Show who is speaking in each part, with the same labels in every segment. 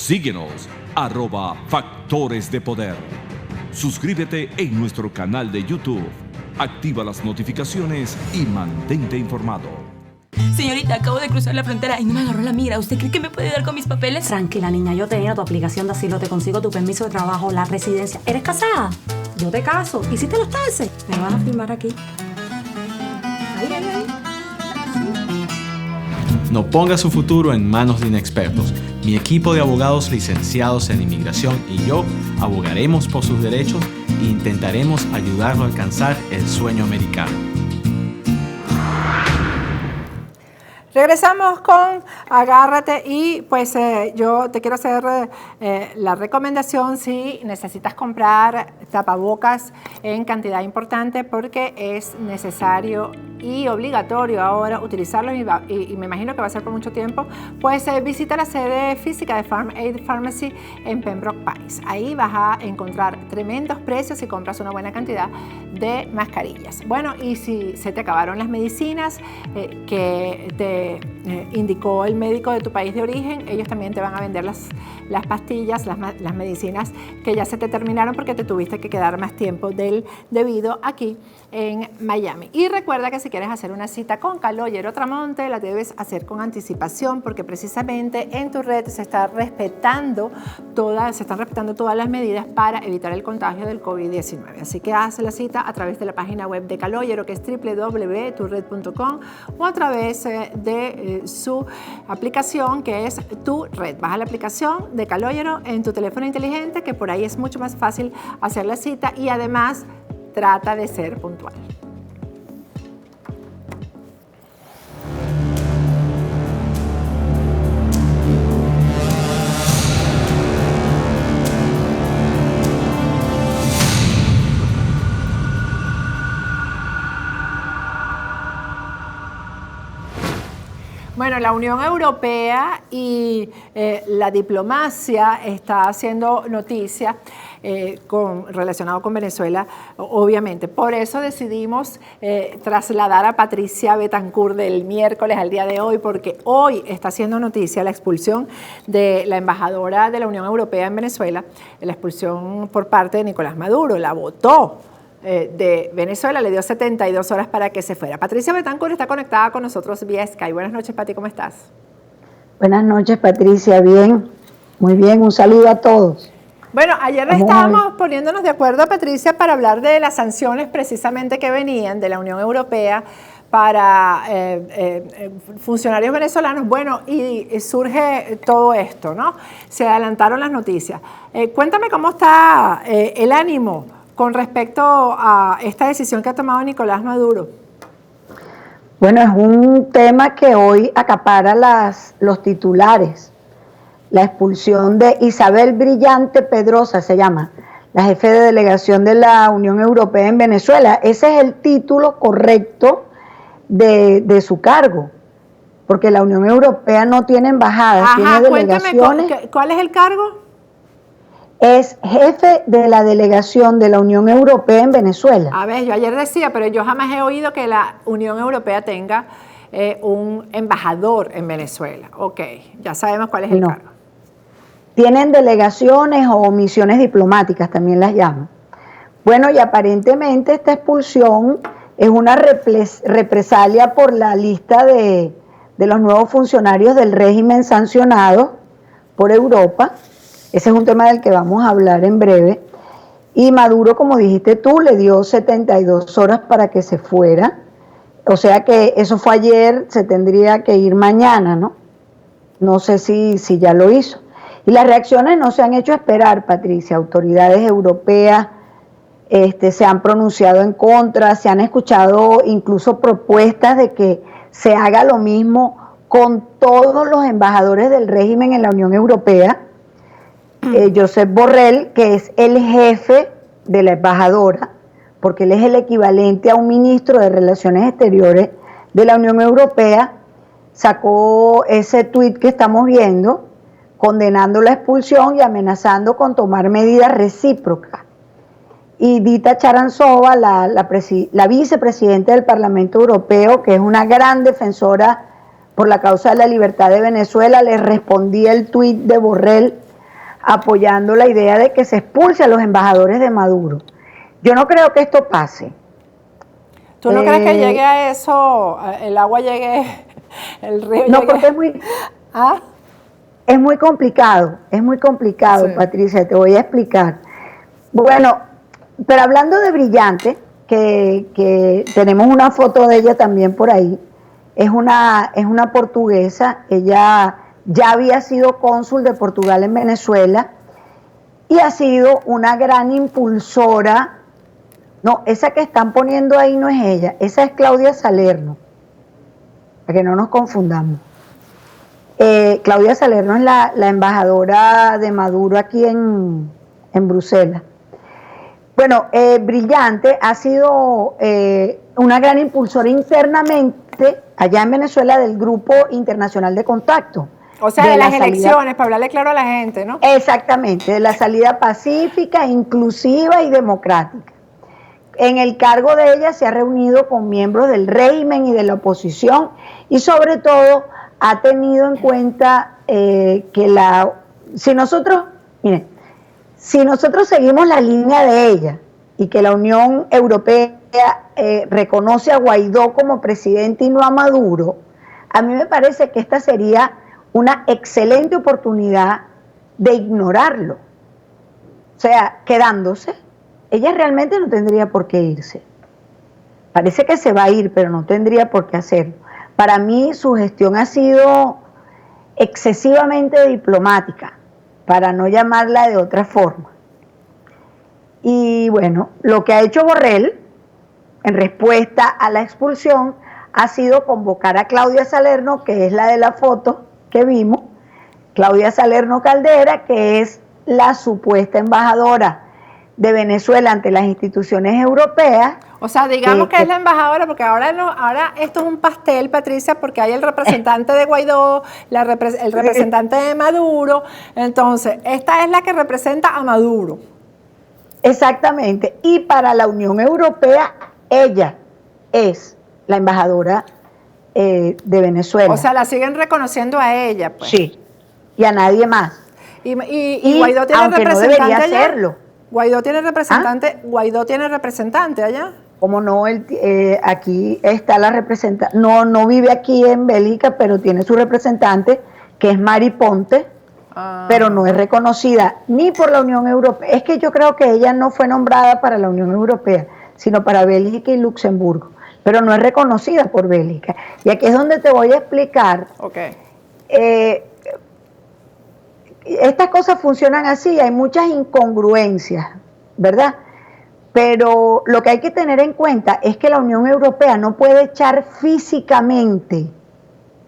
Speaker 1: Síguenos, @Factores de Poder. Suscríbete en nuestro canal de YouTube. Activa las notificaciones y mantente informado.
Speaker 2: Señorita, acabo de cruzar la frontera y no me agarró la mira. ¿Usted cree que me puede dar con mis papeles?
Speaker 3: Tranquila, niña, yo te lleno tu aplicación de asilo, te consigo tu permiso de trabajo, la residencia. ¿Eres casada? Yo te caso. ¿Hiciste los taxes? Me vas a firmar aquí. Ahí.
Speaker 4: No ponga su futuro en manos de inexpertos. Mi equipo de abogados licenciados en inmigración y yo abogaremos por sus derechos e intentaremos ayudarlo a alcanzar el sueño americano.
Speaker 5: Regresamos con Agárrate y pues yo te quiero hacer la recomendación si necesitas comprar tapabocas en cantidad importante porque es necesario y obligatorio ahora utilizarlos y me imagino que va a ser por mucho tiempo, pues visita la sede física de Farm Aid Pharmacy en Pembroke Pines. Ahí vas a encontrar tremendos precios si compras una buena cantidad de mascarillas. Bueno, y si se te acabaron las medicinas que te indicó el médico de tu país de origen, ellos también te van a vender las pastillas, las medicinas que ya se te terminaron porque te tuviste que quedar más tiempo del debido aquí en Miami. Y recuerda que si quieres hacer una cita con Calogero Tramonte, la debes hacer con anticipación porque precisamente en tu red se están respetando todas las medidas para evitar el contagio del COVID-19. Así que haz la cita a través de la página web de Calogero, que es www.turred.com, o a través de su aplicación, que es Tu Red. Baja la aplicación de Calogero en tu teléfono inteligente, que por ahí es mucho más fácil hacer la cita y además trata de ser puntual. Bueno, la Unión Europea y la diplomacia está haciendo noticia relacionado con Venezuela, obviamente. Por eso decidimos trasladar a Patricia Betancourt del miércoles al día de hoy, porque hoy está haciendo noticia la expulsión de la embajadora de la Unión Europea en Venezuela, la expulsión por parte de Nicolás Maduro. La votó de Venezuela, le dio 72 horas para que se fuera. Patricia Betancourt está conectada con nosotros vía Skype. Buenas noches, Pati, ¿cómo estás?
Speaker 6: Buenas noches, Patricia, bien, muy bien, un saludo a todos.
Speaker 5: Bueno, ayer estábamos poniéndonos de acuerdo, Patricia, para hablar de las sanciones precisamente que venían de la Unión Europea para funcionarios venezolanos. Bueno, y surge todo esto, ¿no? Se adelantaron las noticias. Cuéntame cómo está el ánimo con respecto a esta decisión que ha tomado Nicolás Maduro.
Speaker 6: Bueno, es un tema que hoy acapara los titulares. La expulsión de Isabel Brillante Pedrosa, se llama, la jefe de delegación de la Unión Europea en Venezuela. Ese es el título correcto de su cargo, porque la Unión Europea no tiene embajadas, tiene delegaciones.
Speaker 5: Cuéntame, ¿cuál es el cargo?
Speaker 6: Es jefe de la delegación de la Unión Europea en Venezuela.
Speaker 5: A ver, yo ayer decía, pero yo jamás he oído que la Unión Europea tenga un embajador en Venezuela. Ok, ya sabemos cuál es el cargo.
Speaker 6: Tienen delegaciones o misiones diplomáticas, también las llaman. Bueno, y aparentemente esta expulsión es una represalia por la lista de los nuevos funcionarios del régimen sancionados por Europa. Ese es un tema del que vamos a hablar en breve. Y Maduro, como dijiste tú, le dio 72 horas para que se fuera. O sea que eso fue ayer, se tendría que ir mañana, ¿no? No sé si ya lo hizo. Y las reacciones no se han hecho esperar, Patricia. Autoridades europeas se han pronunciado en contra, se han escuchado incluso propuestas de que se haga lo mismo con todos los embajadores del régimen en la Unión Europea. Josep Borrell, que es el jefe de la embajadora, porque él es el equivalente a un ministro de Relaciones Exteriores de la Unión Europea, sacó ese tuit que estamos viendo, condenando la expulsión y amenazando con tomar medidas recíprocas. Y Dita Charanzova, la vicepresidenta del Parlamento Europeo, que es una gran defensora por la causa de la libertad de Venezuela, le respondía el tuit de Borrell apoyando la idea de que se expulse a los embajadores de Maduro. Yo no creo que esto pase.
Speaker 5: ¿Tú no crees que llegue a eso, el agua llegue, el río
Speaker 6: no,
Speaker 5: llegue?
Speaker 6: Porque es muy...
Speaker 5: ¿Ah?
Speaker 6: Es muy complicado, sí. Patricia, te voy a explicar. Bueno, pero hablando de Brillante, que tenemos una foto de ella también por ahí, es una portuguesa, ella ya había sido cónsul de Portugal en Venezuela y ha sido una gran impulsora. No, esa que están poniendo ahí no es ella, esa es Claudia Salerno, para que no nos confundamos. Claudia Salerno es la embajadora de Maduro aquí en Bruselas. Bueno, Brillante ha sido una gran impulsora internamente allá en Venezuela del Grupo Internacional de Contacto.
Speaker 5: O sea, de las elecciones, para hablarle claro a la gente, ¿no?
Speaker 6: Exactamente, de la salida pacífica, inclusiva y democrática. En el cargo de ella se ha reunido con miembros del régimen y de la oposición y sobre todo ha tenido en cuenta si nosotros seguimos la línea de ella y que la Unión Europea reconoce a Guaidó como presidente y no a Maduro, a mí me parece que esta sería una excelente oportunidad de ignorarlo. O sea, quedándose, ella realmente no tendría por qué irse. Parece que se va a ir, pero no tendría por qué hacerlo. Para mí su gestión ha sido excesivamente diplomática, para no llamarla de otra forma. Y bueno, lo que ha hecho Borrell, en respuesta a la expulsión, ha sido convocar a Claudia Salerno, que es la de la foto que vimos, Claudia Salerno Caldera, que es la supuesta embajadora de Venezuela ante las instituciones europeas.
Speaker 5: O sea, digamos que es la embajadora, porque ahora esto es un pastel, Patricia, porque hay el representante de Guaidó, el representante de Maduro, entonces, esta es la que representa a Maduro.
Speaker 6: Exactamente, y para la Unión Europea, ella es la embajadora de Venezuela.
Speaker 5: O sea, la siguen reconociendo a ella, pues.
Speaker 6: Sí, y a nadie más.
Speaker 5: Y Guaidó tiene
Speaker 6: aunque
Speaker 5: representante
Speaker 6: no debería
Speaker 5: allá.
Speaker 6: hacerlo.
Speaker 5: Guaidó tiene representante allá.
Speaker 6: Como no, aquí está la representante, no vive aquí en Bélgica, pero tiene su representante, que es Mari Ponte, pero no es reconocida ni por la Unión Europea. Es que yo creo que ella no fue nombrada para la Unión Europea, sino para Bélgica y Luxemburgo, pero no es reconocida por Bélgica. Y aquí es donde te voy a explicar.
Speaker 5: Okay.
Speaker 6: Estas cosas funcionan así, hay muchas incongruencias, ¿verdad? Pero lo que hay que tener en cuenta es que la Unión Europea no puede echar físicamente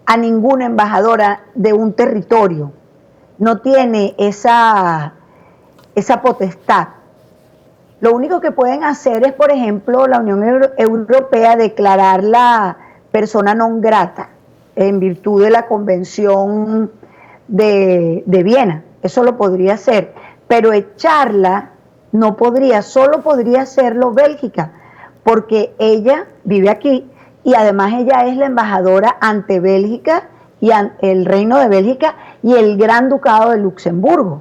Speaker 6: a ninguna embajadora de un territorio. No tiene esa potestad. Lo único que pueden hacer es, por ejemplo, la Unión Europea declararla persona non grata en virtud de la Convención de Viena. Eso lo podría hacer, pero echarla no podría, solo podría hacerlo Bélgica, porque ella vive aquí y además ella es la embajadora ante Bélgica y el Reino de Bélgica y el Gran Ducado de Luxemburgo.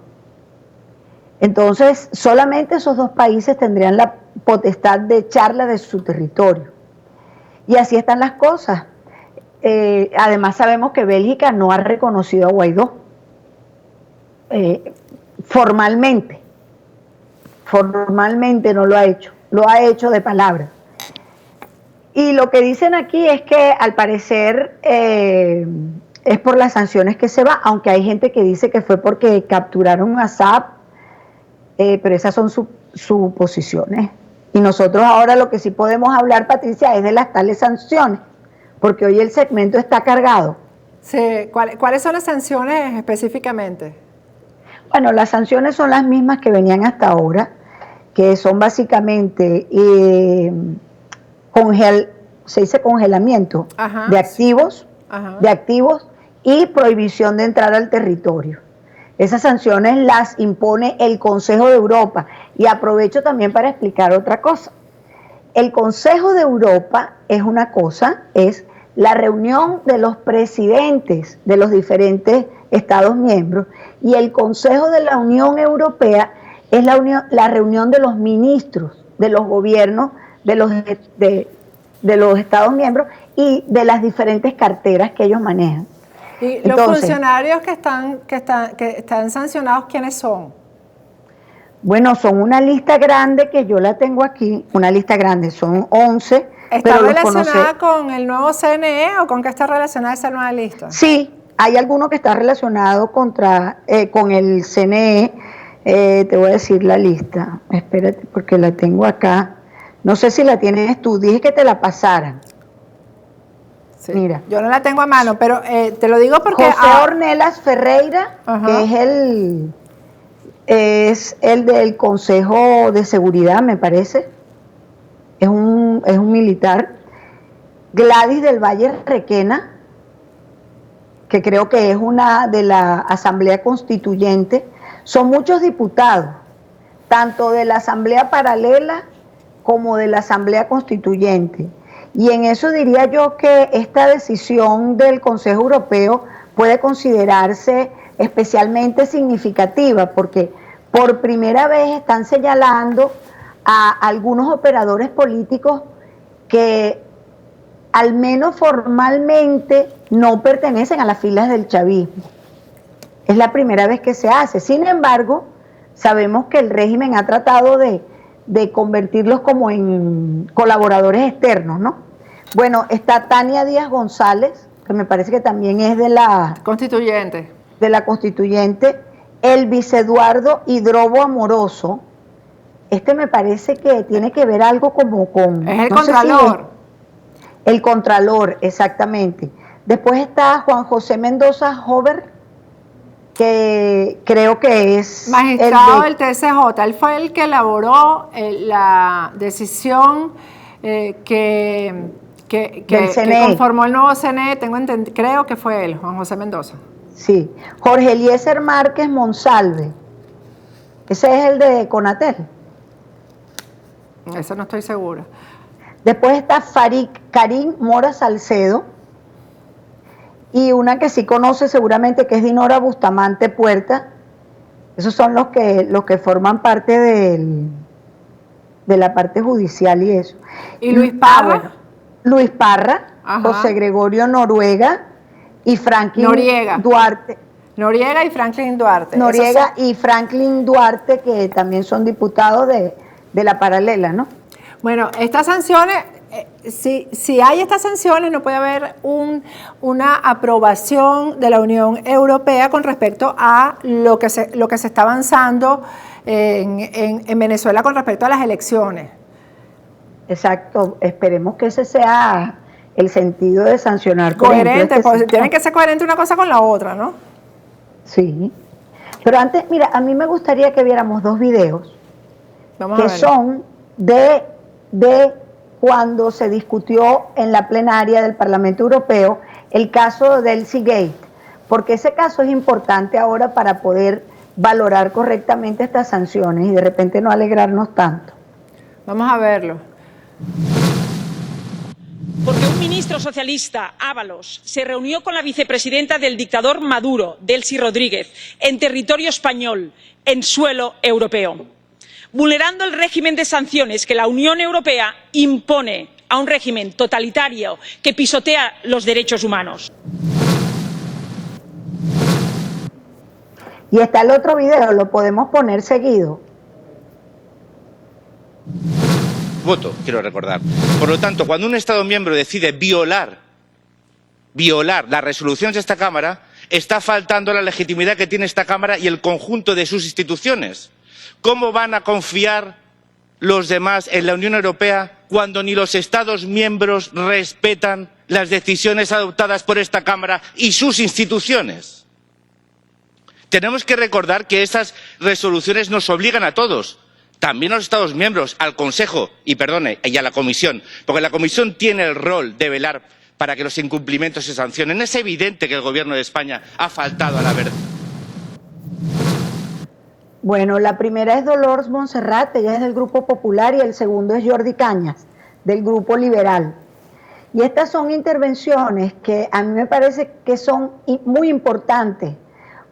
Speaker 6: Entonces, solamente esos dos países tendrían la potestad de echarla de su territorio. Y así están las cosas. Además sabemos que Bélgica no ha reconocido a Guaidó formalmente no lo ha hecho, lo ha hecho de palabra. Y lo que dicen aquí es que al parecer es por las sanciones que se va, aunque hay gente que dice que fue porque capturaron a Saab, pero esas son suposiciones. Y nosotros ahora lo que sí podemos hablar, Patricia, es de las tales sanciones, porque hoy el segmento está cargado.
Speaker 5: Sí, ¿cuáles son las sanciones específicamente?
Speaker 6: Bueno, las sanciones son las mismas que venían hasta ahora, que son básicamente se dice congelamiento de activos, y prohibición de entrar al territorio. Esas sanciones las impone el Consejo de Europa. Y aprovecho también para explicar otra cosa. El Consejo de Europa es una cosa, es la reunión de los presidentes de los diferentes Estados miembros, y el Consejo de la Unión Europea es la reunión de los ministros de los gobiernos de los Estados miembros y de las diferentes carteras que ellos manejan.
Speaker 5: ¿Y los funcionarios que están sancionados, quiénes son?
Speaker 6: Bueno, son una lista grande que yo la tengo aquí, una lista grande, son 11.
Speaker 5: ¿Está relacionada con el nuevo CNE o con qué está relacionada esa nueva lista?
Speaker 6: Sí, hay alguno que está relacionado con el CNE. Te voy a decir la lista, espérate porque la tengo acá. No sé si la tienes tú, dije que te la pasaran.
Speaker 5: Sí,
Speaker 6: mira.
Speaker 5: Yo no la tengo a mano, pero te lo digo porque...
Speaker 6: José Ornelas Ferreira, que es el del Consejo de Seguridad, me parece. Es un militar. Gladys del Valle Requena, que creo que es una de la Asamblea Constituyente. Son muchos diputados, tanto de la Asamblea Paralela como de la Asamblea Constituyente. Y en eso diría yo que esta decisión del Consejo Europeo puede considerarse especialmente significativa, porque por primera vez están señalando a algunos operadores políticos que al menos formalmente no pertenecen a las filas del chavismo. Es la primera vez que se hace. Sin embargo, sabemos que el régimen ha tratado de convertirlos como en colaboradores externos, ¿no? Bueno, está Tania Díaz González, que me parece que también es de la
Speaker 5: Constituyente.
Speaker 6: Elvis Eduardo Hidrobo Amoroso. Me parece que tiene que ver algo como con...
Speaker 5: Es el Contralor.
Speaker 6: El Contralor, exactamente. Después está Juan José Mendoza Hover, que creo que es...
Speaker 5: Magistrado del TSJ. Él fue el que elaboró la decisión que conformó el nuevo CNE. Creo que fue él, Juan José Mendoza.
Speaker 6: Sí. Jorge Eliezer Márquez Monsalve. Ese es el de Conatel.
Speaker 5: Eso no estoy segura.
Speaker 6: Después está Farid Karim Mora Salcedo, y una que sí conoce seguramente, que es Dinora Bustamante Puerta. Esos son los que forman parte de la parte judicial y eso.
Speaker 5: ¿Y Luis Parra?
Speaker 6: Bueno, Luis Parra, José Gregorio Noruega y Franklin Duarte.
Speaker 5: Noriega y Franklin Duarte.
Speaker 6: Y Franklin Duarte, que también son diputados de la paralela, ¿no?
Speaker 5: Bueno, estas sanciones, si hay estas sanciones, no puede haber una aprobación de la Unión Europea con respecto a lo que se está avanzando en Venezuela con respecto a las elecciones.
Speaker 6: Exacto, esperemos que ese sea el sentido de sancionar.
Speaker 5: Coherente, pues tienen que ser coherentes una cosa con la otra, ¿no?
Speaker 6: Sí, pero antes, mira, a mí me gustaría que viéramos dos videos que son de cuando se discutió en la plenaria del Parlamento Europeo el caso del Seagate, porque ese caso es importante ahora para poder valorar correctamente estas sanciones y de repente no alegrarnos tanto.
Speaker 5: Vamos a verlo.
Speaker 7: Porque un ministro socialista, Ábalos, se reunió con la vicepresidenta del dictador Maduro, Delcy Rodríguez, en territorio español, en suelo europeo, vulnerando el régimen de sanciones que la Unión Europea impone a un régimen totalitario que pisotea los derechos humanos.
Speaker 6: Y está el otro video, lo podemos poner seguido.
Speaker 8: Voto, quiero recordar. Por lo tanto, cuando un Estado miembro decide violar las resoluciones de esta Cámara, está faltando la legitimidad que tiene esta Cámara y el conjunto de sus instituciones. ¿Cómo van a confiar los demás en la Unión Europea cuando ni los Estados miembros respetan las decisiones adoptadas por esta Cámara y sus instituciones? Tenemos que recordar que esas resoluciones nos obligan a todos, también a los Estados miembros, al Consejo y a la Comisión, porque la Comisión tiene el rol de velar para que los incumplimientos se sancionen. Es evidente que el Gobierno de España ha faltado a la verdad.
Speaker 6: Bueno, la primera es Dolores Montserrat, ella es del Grupo Popular, y el segundo es Jordi Cañas, del Grupo Liberal. Y estas son intervenciones que a mí me parece que son muy importantes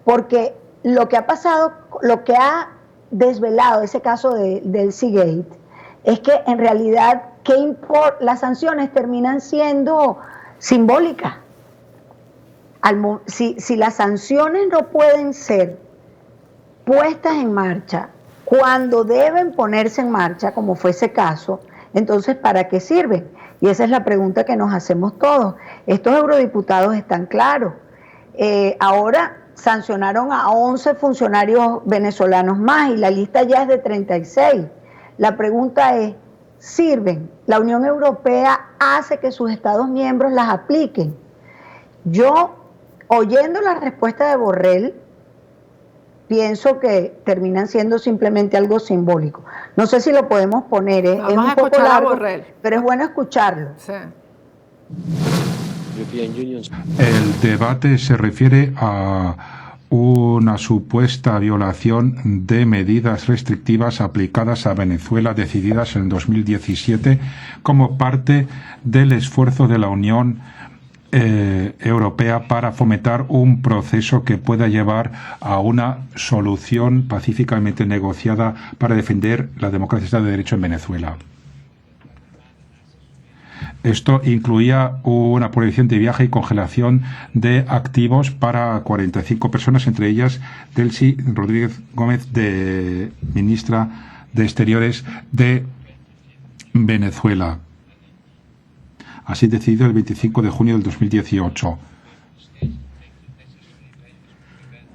Speaker 6: porque lo que ha pasado, lo que ha desvelado ese caso del Seagate, es que en realidad las sanciones terminan siendo simbólicas. Si las sanciones no pueden ser puestas en marcha cuando deben ponerse en marcha, como fue ese caso, entonces ¿para qué sirven? Y esa es la pregunta que nos hacemos todos. Estos eurodiputados están claros. Ahora sancionaron a 11 funcionarios venezolanos más y la lista ya es de 36. La pregunta es, ¿sirven? ¿La Unión Europea hace que sus Estados miembros las apliquen? Yo, oyendo la respuesta de Borrell, pienso que terminan siendo simplemente algo simbólico. No sé si lo podemos poner, es un poco largo, pero es bueno escucharlo.
Speaker 5: Sí.
Speaker 9: El debate se refiere a una supuesta violación de medidas restrictivas aplicadas a Venezuela decididas en 2017 como parte del esfuerzo de la Unión Europea para fomentar un proceso que pueda llevar a una solución pacíficamente negociada para defender la democracia y el Estado de Derecho en Venezuela. Esto incluía una prohibición de viaje y congelación de activos para 45 personas, entre ellas Delcy Rodríguez Gómez, ministra de Exteriores de Venezuela. Así decidido el 25 de junio del 2018.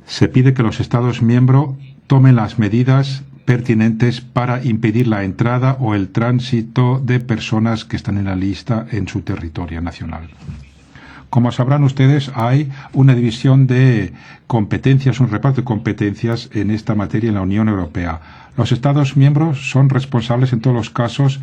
Speaker 9: Se pide que los Estados miembros tomen las medidas pertinentes para impedir la entrada o el tránsito de personas que están en la lista en su territorio nacional. Como sabrán ustedes, hay una división de competencias, un reparto de competencias en esta materia en la Unión Europea. Los Estados miembros son responsables en todos los casos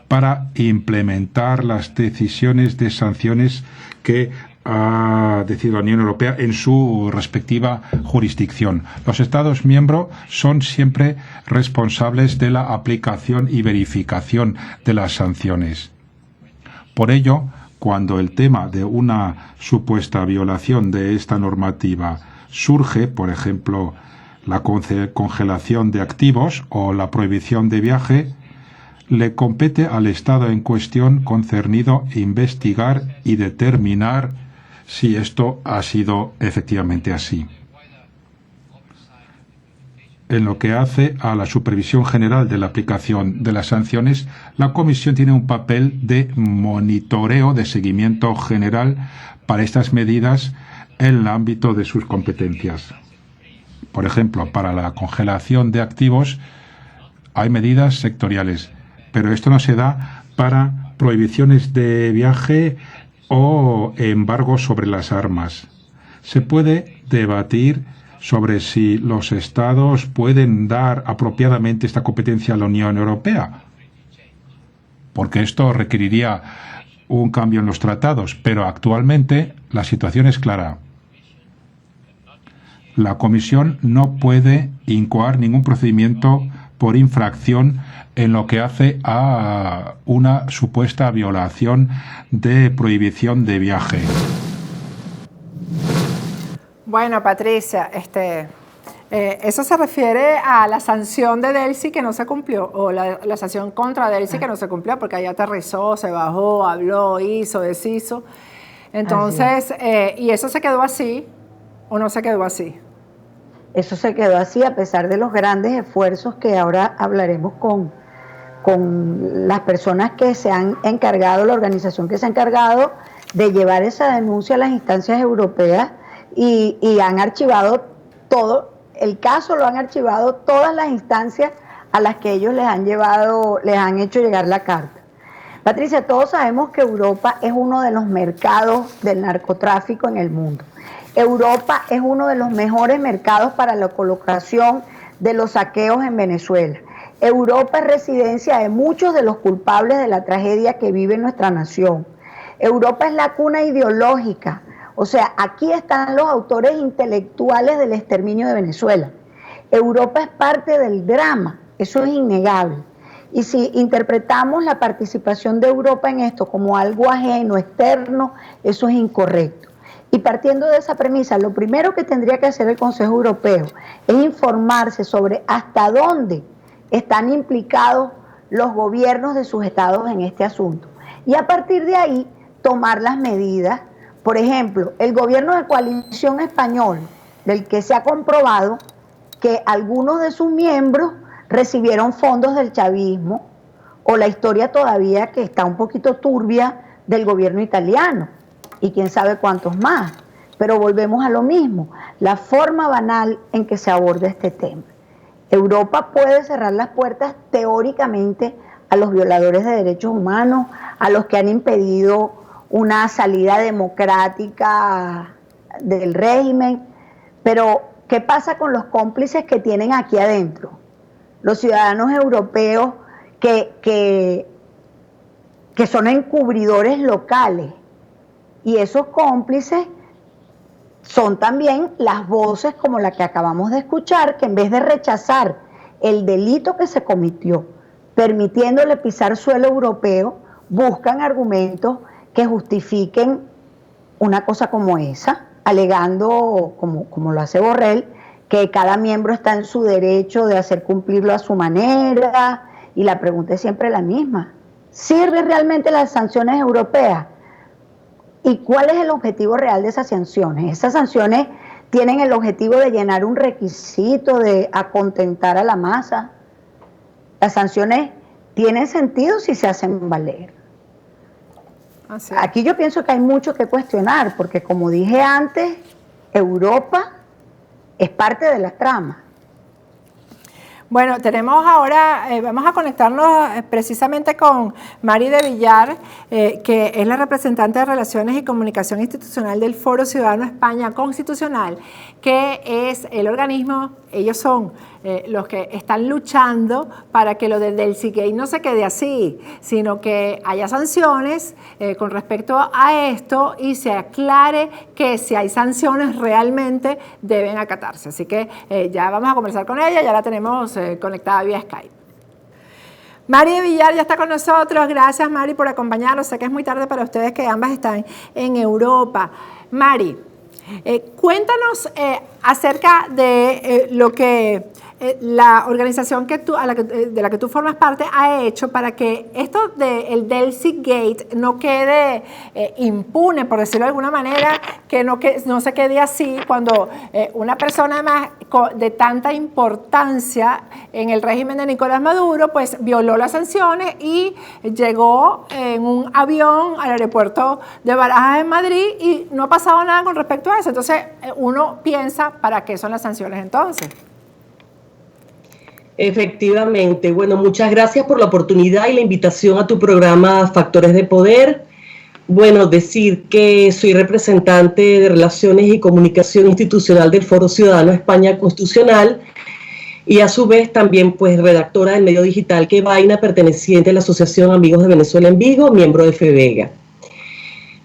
Speaker 9: para implementar las decisiones de sanciones que ha decidido la Unión Europea en su respectiva jurisdicción. Los Estados miembros son siempre responsables de la aplicación y verificación de las sanciones. Por ello, cuando el tema de una supuesta violación de esta normativa surge, por ejemplo, la congelación de activos o la prohibición de viaje, le compete al Estado en cuestión concernido investigar y determinar si esto ha sido efectivamente así. En lo que hace a la supervisión general de la aplicación de las sanciones, la Comisión tiene un papel de monitoreo, de seguimiento general para estas medidas en el ámbito de sus competencias. Por ejemplo, para la congelación de activos hay medidas sectoriales, pero esto no se da para prohibiciones de viaje o embargos sobre las armas. Se puede debatir sobre si los Estados pueden dar apropiadamente esta competencia a la Unión Europea, porque esto requeriría un cambio en los tratados, pero actualmente la situación es clara. La Comisión no puede incoar ningún procedimiento por infracción en lo que hace a una supuesta violación de prohibición de viaje.
Speaker 5: Bueno, Patricia, eso se refiere a la sanción de Delcy que no se cumplió, o la sanción contra Delcy que no se cumplió, porque ahí aterrizó, se bajó, habló, hizo, deshizo. Entonces, ¿y eso se quedó así o no se quedó así?
Speaker 6: Eso se quedó así a pesar de los grandes esfuerzos que ahora hablaremos con las personas que se han encargado, la organización que se ha encargado de llevar esa denuncia a las instancias europeas y han archivado todo, el caso lo han archivado todas las instancias a las que ellos les han hecho llegar la carta. Patricia, todos sabemos que Europa es uno de los mercados del narcotráfico en el mundo. Europa es uno de los mejores mercados para la colocación de los saqueos en Venezuela. Europa es residencia de muchos de los culpables de la tragedia que vive nuestra nación. Europa es la cuna ideológica, o sea, aquí están los autores intelectuales del exterminio de Venezuela. Europa es parte del drama, eso es innegable. Y si interpretamos la participación de Europa en esto como algo ajeno, externo, eso es incorrecto. Y partiendo de esa premisa, lo primero que tendría que hacer el Consejo Europeo es informarse sobre hasta dónde están implicados los gobiernos de sus estados en este asunto. Y a partir de ahí, tomar las medidas. Por ejemplo, el gobierno de coalición español, del que se ha comprobado que algunos de sus miembros recibieron fondos del chavismo, o la historia todavía que está un poquito turbia del gobierno italiano, y quién sabe cuántos más. Pero volvemos a lo mismo, la forma banal en que se aborda este tema. Europa puede cerrar las puertas teóricamente a los violadores de derechos humanos, a los que han impedido una salida democrática del régimen, pero ¿qué pasa con los cómplices que tienen aquí adentro? Los ciudadanos europeos que son encubridores locales, y esos cómplices son también las voces como la que acabamos de escuchar, que en vez de rechazar el delito que se cometió, permitiéndole pisar suelo europeo, buscan argumentos que justifiquen una cosa como esa, alegando, como lo hace Borrell, que cada miembro está en su derecho de hacer cumplirlo a su manera, y la pregunta es siempre la misma. ¿Sirven realmente las sanciones europeas? ¿Y cuál es el objetivo real de esas sanciones? Esas sanciones tienen el objetivo de llenar un requisito, de acontentar a la masa. Las sanciones tienen sentido si se hacen valer. Aquí yo pienso que hay mucho que cuestionar, porque como dije antes, Europa es parte de la trama.
Speaker 5: Bueno, tenemos ahora, vamos a conectarnos precisamente con Mari de Villar, que es la representante de Relaciones y Comunicación Institucional del Foro Ciudadano España Constitucional, que es el organismo, ellos son los que están luchando para que lo del Delsigate no se quede así, sino que haya sanciones con respecto a esto y se aclare que si hay sanciones realmente deben acatarse. Así que ya vamos a conversar con ella, ya la tenemos conectada vía Skype. Mari de Villar ya está con nosotros. Gracias, Mari, por acompañarnos. Sé que es muy tarde para ustedes, que ambas están en Europa. Mari, cuéntanos acerca de lo que la organización que de la que tú formas parte ha hecho para que esto del Delsigate no quede impune, por decirlo de alguna manera, que no se quede así cuando una persona más de tanta importancia en el régimen de Nicolás Maduro pues violó las sanciones y llegó en un avión al aeropuerto de Barajas en Madrid y no ha pasado nada con respecto a eso. Entonces uno piensa, ¿para qué son las sanciones entonces?
Speaker 10: Efectivamente. Bueno, muchas gracias por la oportunidad y la invitación a tu programa Factores de Poder. Bueno, decir que soy representante de Relaciones y Comunicación Institucional del Foro Ciudadano España Constitucional y a su vez también pues redactora del medio digital Que Vaina, perteneciente a la Asociación Amigos de Venezuela en Vigo, miembro de FEVEGA.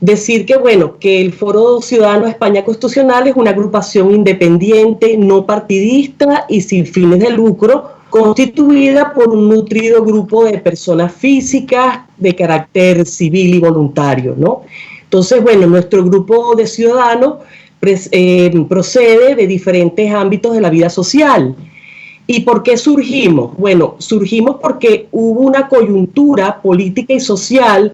Speaker 10: Decir que, bueno, que el Foro Ciudadano España Constitucional es una agrupación independiente, no partidista y sin fines de lucro, constituida por un nutrido grupo de personas físicas de carácter civil y voluntario, ¿no? Entonces, bueno, nuestro grupo de ciudadanos procede de diferentes ámbitos de la vida social. ¿Y por qué surgimos? Bueno, surgimos porque hubo una coyuntura política y social.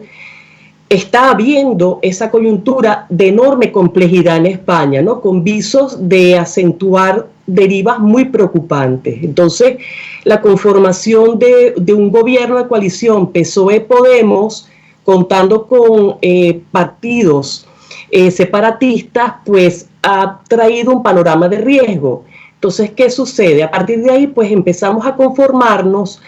Speaker 10: Está habiendo esa coyuntura de enorme complejidad en España, ¿no? Con visos de acentuar derivas muy preocupantes. Entonces, la conformación de un gobierno de coalición PSOE-Podemos, contando con partidos separatistas, pues ha traído un panorama de riesgo. Entonces, ¿qué sucede? A partir de ahí, pues empezamos a conformarnos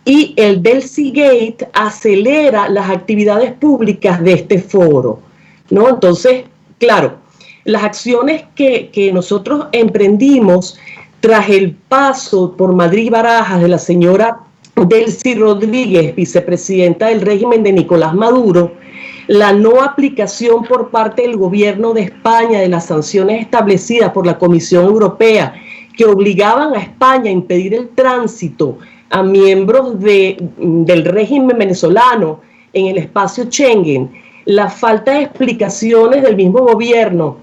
Speaker 10: y el Delsigate acelera las actividades públicas de este foro, ¿no? Entonces, claro, las acciones que nosotros emprendimos tras el paso por Madrid y Barajas de la señora Delcy Rodríguez, vicepresidenta del régimen de Nicolás Maduro, la no aplicación por parte del gobierno de España de las sanciones establecidas por la Comisión Europea que obligaban a España a impedir el tránsito a miembros del régimen venezolano en el espacio Schengen, la falta de explicaciones del mismo gobierno.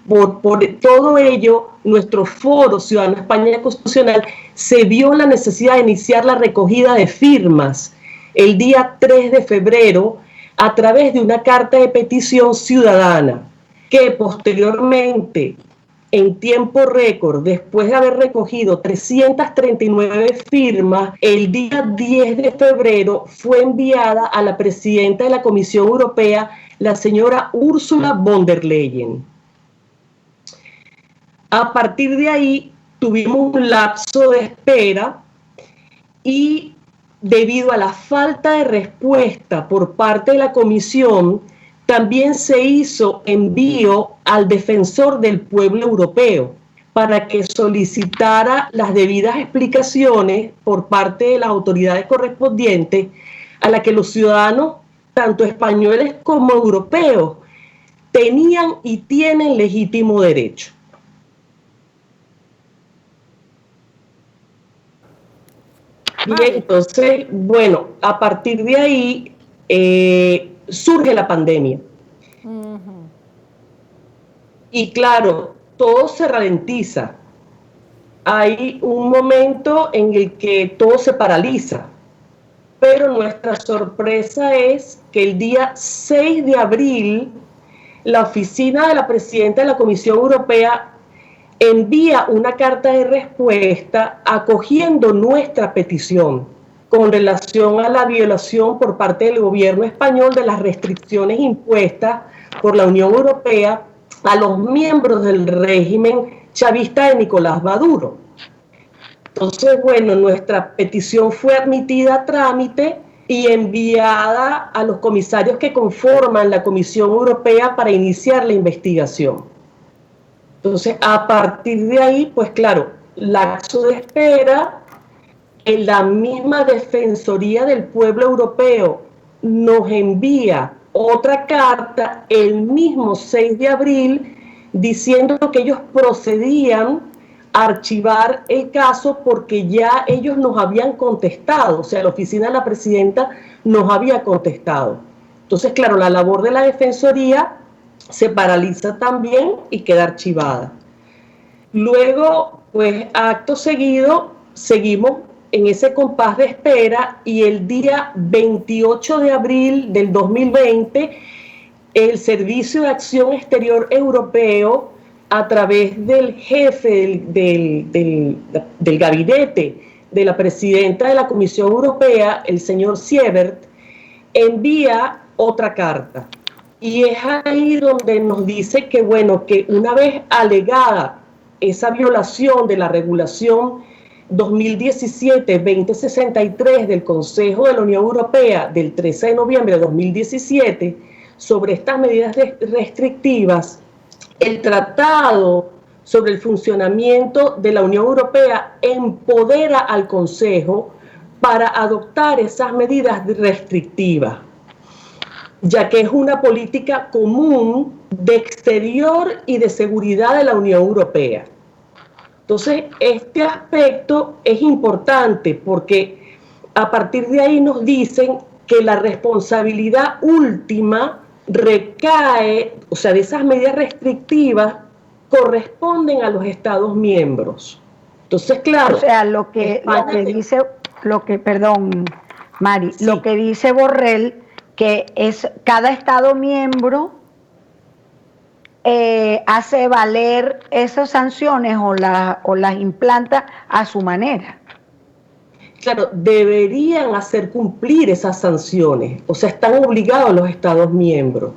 Speaker 10: Por todo ello, nuestro Foro Ciudadano España Constitucional se vio la necesidad de iniciar la recogida de firmas el día 3 de febrero a través de una carta de petición ciudadana que posteriormente, en tiempo récord, después de haber recogido 339 firmas, el día 10 de febrero fue enviada a la presidenta de la Comisión Europea, la señora Ursula von der Leyen. A partir de ahí tuvimos un lapso de espera y debido a la falta de respuesta por parte de la Comisión, también se hizo envío al Defensor del Pueblo Europeo para que solicitara las debidas explicaciones por parte de las autoridades correspondientes a la que los ciudadanos, tanto españoles como europeos, tenían y tienen legítimo derecho. Bien, entonces, bueno, a partir de ahí surge la pandemia. Y claro, todo se ralentiza. Hay un momento en el que todo se paraliza. Pero nuestra sorpresa es que el día 6 de abril, la oficina de la presidenta de la Comisión Europea envía una carta de respuesta acogiendo nuestra petición con relación a la violación por parte del gobierno español de las restricciones impuestas por la Unión Europea a los miembros del régimen chavista de Nicolás Maduro. Entonces, bueno, nuestra petición fue admitida a trámite y enviada a los comisarios que conforman la Comisión Europea para iniciar la investigación. Entonces, a partir de ahí, pues claro, lapso de espera, en la misma Defensoría del Pueblo Europeo nos envía otra carta el mismo 6 de abril diciendo que ellos procedían a archivar el caso porque ya ellos nos habían contestado, o sea, la oficina de la presidenta nos había contestado. Entonces, claro, la labor de la Defensoría se paraliza también y queda archivada. Luego, pues acto seguido, seguimos en ese compás de espera y el día 28 de abril del 2020, el Servicio de Acción Exterior Europeo, a través del jefe del gabinete de la presidenta de la Comisión Europea, el señor Siebert, envía otra carta. Y es ahí donde nos dice que, bueno, que una vez alegada esa violación de la regulación 2017-2063 del Consejo de la Unión Europea del 13 de noviembre de 2017 sobre estas medidas restrictivas, el Tratado sobre el funcionamiento de la Unión Europea empodera al Consejo para adoptar esas medidas restrictivas, ya que es una política común de exterior y de seguridad de la Unión Europea. Entonces, este aspecto es importante porque a partir de ahí nos dicen que la responsabilidad última recae, o sea, de esas medidas restrictivas corresponden a los Estados miembros. Entonces, claro.
Speaker 6: O sea, lo que dice Borrell, que es cada Estado miembro hace valer esas sanciones o las implanta a su manera.
Speaker 10: Claro, deberían hacer cumplir esas sanciones, o sea, están obligados los Estados miembros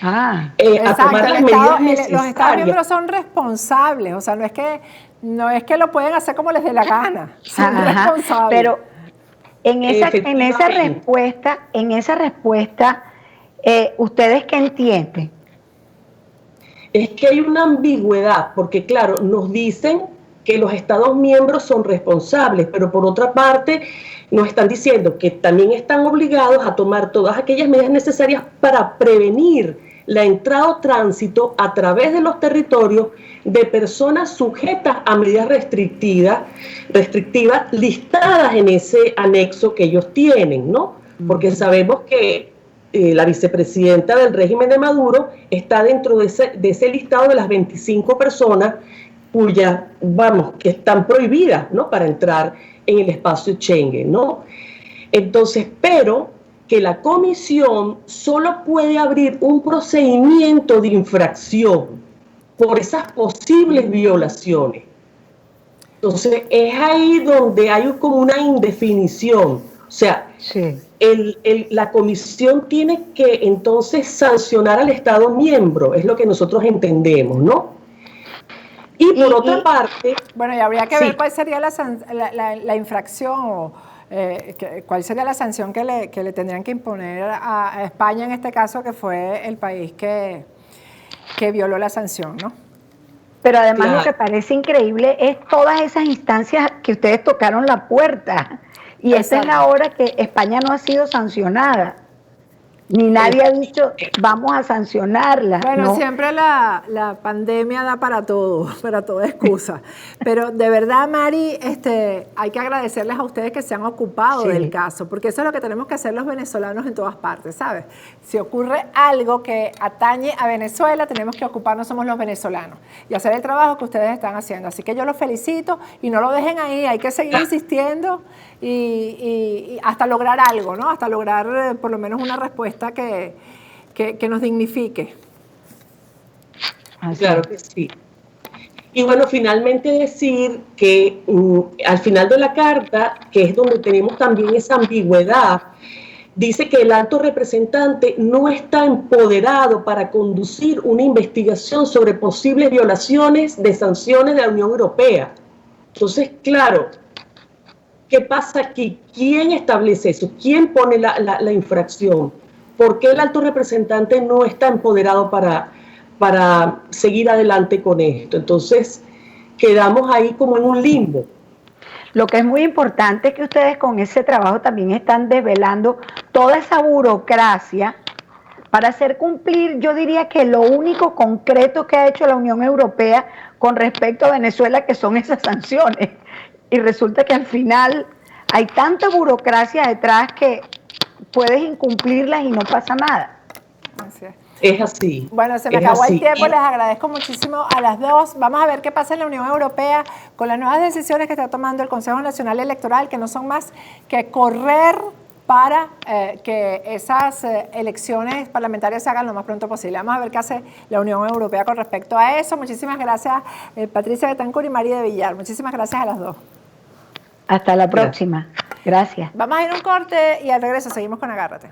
Speaker 10: a tomar las medidas necesarias.
Speaker 5: Los Estados miembros son responsables, o sea, no es que lo pueden hacer como les dé la gana, son responsables.
Speaker 6: Pero en esa respuesta, ¿ustedes qué entienden?
Speaker 10: Es que hay una ambigüedad, porque claro, nos dicen que los Estados miembros son responsables, pero por otra parte nos están diciendo que también están obligados a tomar todas aquellas medidas necesarias para prevenir la entrada o tránsito a través de los territorios de personas sujetas a medidas restrictivas listadas en ese anexo que ellos tienen, ¿no? Porque sabemos que la vicepresidenta del régimen de Maduro está dentro de ese listado de las 25 personas que están prohibidas, ¿no?, para entrar en el espacio Schengen, ¿no? Entonces, pero que la comisión solo puede abrir un procedimiento de infracción por esas posibles violaciones. Entonces, es ahí donde hay como una indefinición. O sea, sí, la comisión tiene que entonces sancionar al Estado miembro, es lo que nosotros entendemos, ¿no? Y por otra parte...
Speaker 5: Bueno, y habría que ver cuál sería la infracción o cuál sería la sanción que le tendrían que imponer a España en este caso, que fue el país que violó la sanción, ¿no?
Speaker 6: Pero además lo que parece increíble es todas esas instancias que ustedes tocaron la puerta. Y esta es la hora que España no ha sido sancionada. Ni nadie ha dicho, vamos a sancionarla.
Speaker 5: Bueno,
Speaker 6: ¿no?
Speaker 5: Siempre la pandemia da para todo, para toda excusa. Pero de verdad, Mari, hay que agradecerles a ustedes que se han ocupado del caso, porque eso es lo que tenemos que hacer los venezolanos en todas partes, ¿sabes? Si ocurre algo que atañe a Venezuela, tenemos que ocuparnos, somos los venezolanos, y hacer el trabajo que ustedes están haciendo. Así que yo los felicito y no lo dejen ahí, hay que seguir insistiendo y hasta lograr algo, ¿no? Hasta lograr por lo menos una respuesta que nos dignifique.
Speaker 10: Claro que sí. Y bueno, finalmente decir que al final de la carta, que es donde tenemos también esa ambigüedad, dice que el alto representante no está empoderado para conducir una investigación sobre posibles violaciones de sanciones de la Unión Europea. Entonces, claro, ¿qué pasa aquí? ¿Quién establece eso? ¿Quién pone la infracción? ¿Por qué el alto representante no está empoderado para seguir adelante con esto? Entonces, quedamos ahí como en un limbo.
Speaker 6: Lo que es muy importante es que ustedes con ese trabajo también están desvelando toda esa burocracia para hacer cumplir, yo diría que lo único concreto que ha hecho la Unión Europea con respecto a Venezuela, que son esas sanciones. Y resulta que al final hay tanta burocracia detrás que puedes incumplirlas y no pasa nada.
Speaker 5: Así es.
Speaker 10: Es así.
Speaker 5: Bueno, se me acabó el tiempo, les agradezco muchísimo a las dos. Vamos a ver qué pasa en la Unión Europea con las nuevas decisiones que está tomando el Consejo Nacional Electoral, que no son más que correr para que esas elecciones parlamentarias se hagan lo más pronto posible. Vamos a ver qué hace la Unión Europea con respecto a eso. Muchísimas gracias, Patricia Betancur y María de Villar. Muchísimas gracias a las dos.
Speaker 6: Hasta la próxima. Gracias.
Speaker 5: Vamos a ir a un corte y al regreso seguimos con Agárrate.